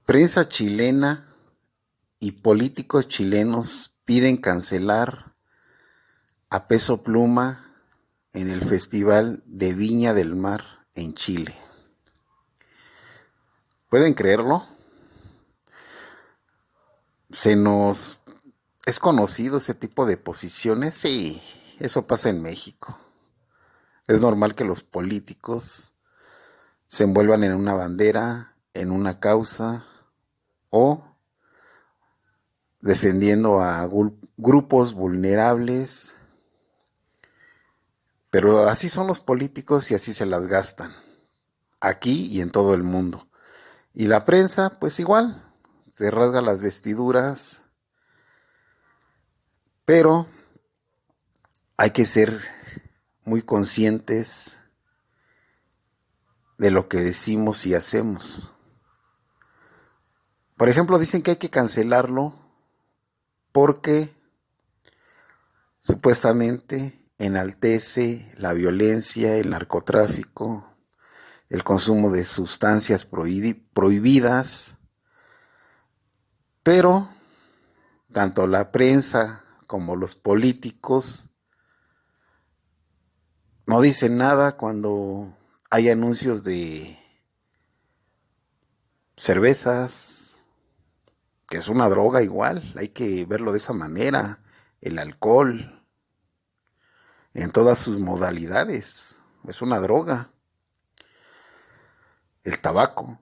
Prensa chilena y políticos chilenos piden cancelar a Peso Pluma en el Festival de Viña del Mar en Chile. ¿Pueden creerlo? Se nos es conocido ese tipo de posiciones. Sí, eso pasa en México. Es normal que los políticos se envuelvan en una bandera, en una causa o defendiendo a grupos vulnerables, pero así son los políticos y así se las gastan, aquí y en todo el mundo. Y la prensa, pues igual, se rasga las vestiduras, pero hay que ser muy conscientes de lo que decimos y hacemos. Por ejemplo, dicen que hay que cancelarlo porque supuestamente enaltece la violencia, el narcotráfico, el consumo de sustancias prohibidas, pero tanto la prensa como los políticos no dicen nada cuando hay anuncios de cervezas, que es una droga igual, hay que verlo de esa manera, el alcohol, en todas sus modalidades, es una droga, el tabaco,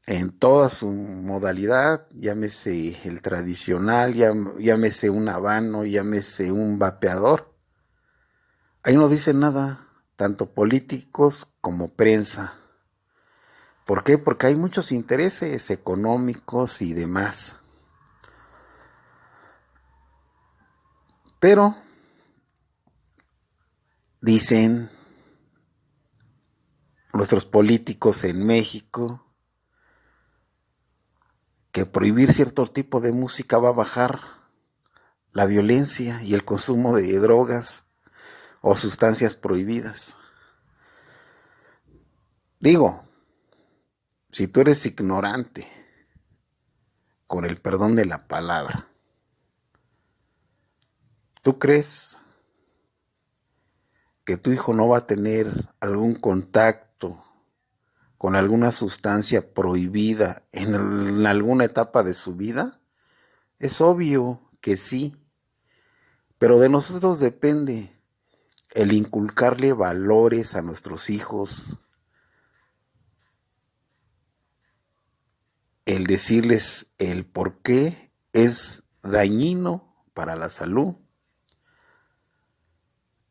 en toda su modalidad, llámese el tradicional, llámese un habano, llámese un vapeador. Ahí no dicen nada, tanto políticos como prensa. ¿Por qué? Porque hay muchos intereses económicos y demás. Pero dicen nuestros políticos en México que prohibir cierto tipo de música va a bajar la violencia y el consumo de drogas o sustancias prohibidas. Digo, si tú eres ignorante, con el perdón de la palabra, ¿tú crees que tu hijo no va a tener algún contacto con alguna sustancia prohibida en alguna etapa de su vida? Es obvio que sí, pero de nosotros depende el inculcarle valores a nuestros hijos, el decirles el por qué es dañino para la salud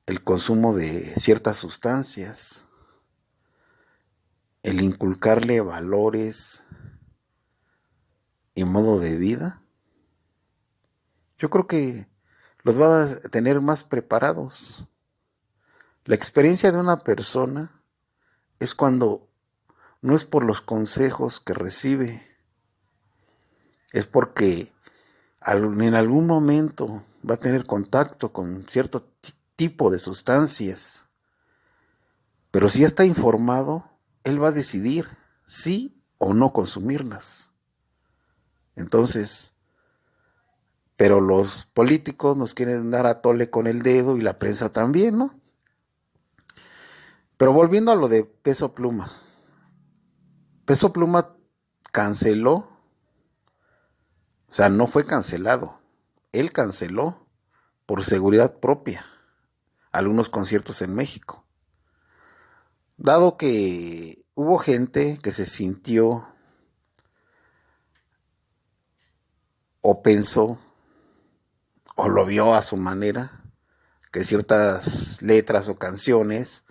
el consumo de ciertas sustancias, el inculcarle valores y modo de vida. Yo creo que los va a tener más preparados. La experiencia de una persona es cuando no es por los consejos que recibe, es porque en algún momento va a tener contacto con cierto tipo de sustancias. Pero si ya está informado, él va a decidir sí o no consumirlas. Entonces, pero los políticos nos quieren dar a tole con el dedo y la prensa también, ¿no? Pero volviendo a lo de Peso Pluma. Peso Pluma canceló, o sea, no fue cancelado. Él canceló por seguridad propia algunos conciertos en México. Dado que hubo gente que se sintió o pensó o lo vio a su manera, que ciertas letras o canciones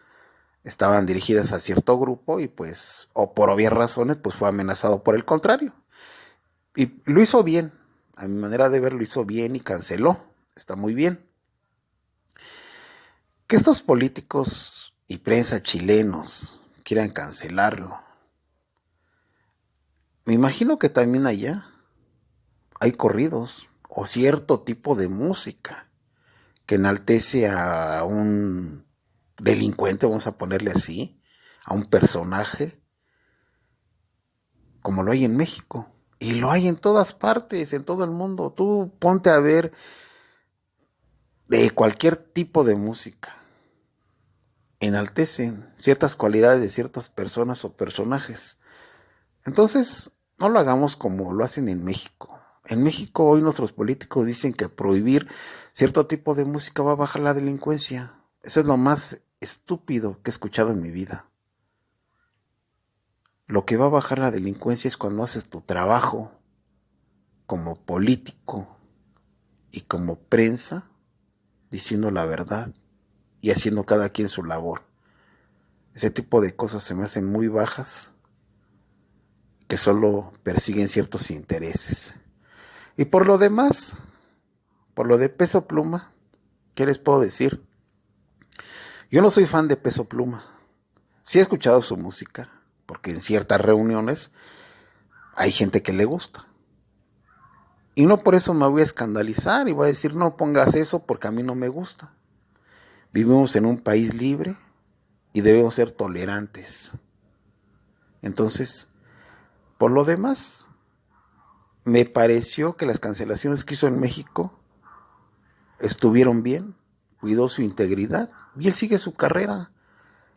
estaban dirigidas a cierto grupo y pues, o por obvias razones, pues fue amenazado por el contrario. Y lo hizo bien, a mi manera de ver lo hizo bien y canceló, está muy bien. Que estos políticos y prensa chilenos quieran cancelarlo, me imagino que también allá hay corridos o cierto tipo de música que enaltece a un delincuente, vamos a ponerle así, a un personaje, como lo hay en México. Y lo hay en todas partes, en todo el mundo. Tú ponte a ver de cualquier tipo de música. Enaltecen ciertas cualidades de ciertas personas o personajes. Entonces, no lo hagamos como lo hacen en México. En México hoy nuestros políticos dicen que prohibir cierto tipo de música va a bajar la delincuencia. Eso es lo más estúpido que he escuchado en mi vida. Lo que va a bajar la delincuencia es cuando haces tu trabajo como político y como prensa, diciendo la verdad y haciendo cada quien su labor. Ese tipo de cosas se me hacen muy bajas, que solo persiguen ciertos intereses. Y por lo demás, por lo de Peso Pluma, ¿qué les puedo decir? Yo no soy fan de Peso Pluma. Sí he escuchado su música, porque en ciertas reuniones hay gente que le gusta. Y no por eso me voy a escandalizar y voy a decir, no pongas eso porque a mí no me gusta. Vivimos en un país libre y debemos ser tolerantes. Entonces, por lo demás, me pareció que las cancelaciones que hizo en México estuvieron bien, cuidó su integridad y él sigue su carrera.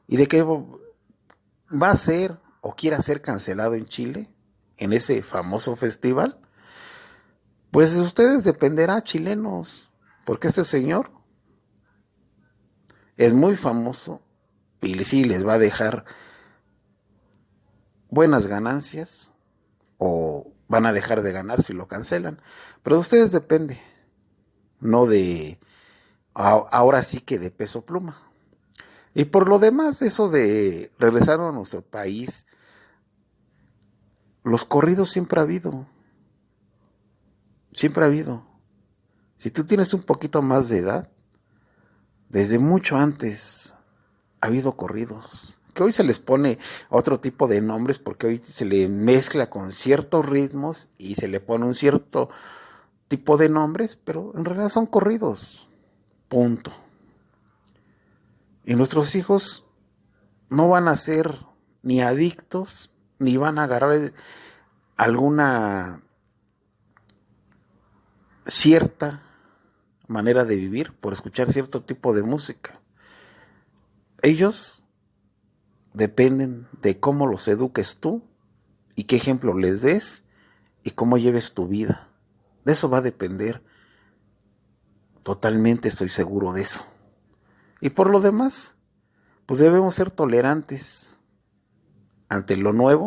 ¿Y de qué va a ser o quiera ser cancelado en Chile, en ese famoso festival? Pues de ustedes dependerá, chilenos, porque este señor es muy famoso y sí les va a dejar buenas ganancias o van a dejar de ganar si lo cancelan. Pero de ustedes depende, no de ahora sí que de Peso Pluma. Y por lo demás, eso de regresar a nuestro país, los corridos siempre ha habido. Siempre ha habido. Si tú tienes un poquito más de edad, desde mucho antes ha habido corridos. Que hoy se les pone otro tipo de nombres porque hoy se le mezcla con ciertos ritmos y se le pone un cierto tipo de nombres, pero en realidad son corridos. Punto. Y nuestros hijos no van a ser ni adictos, ni van a agarrar alguna cierta manera de vivir por escuchar cierto tipo de música. Ellos dependen de cómo los eduques tú y qué ejemplo les des y cómo lleves tu vida. De eso va a depender. Totalmente estoy seguro de eso. Y por lo demás, pues debemos ser tolerantes ante lo nuevo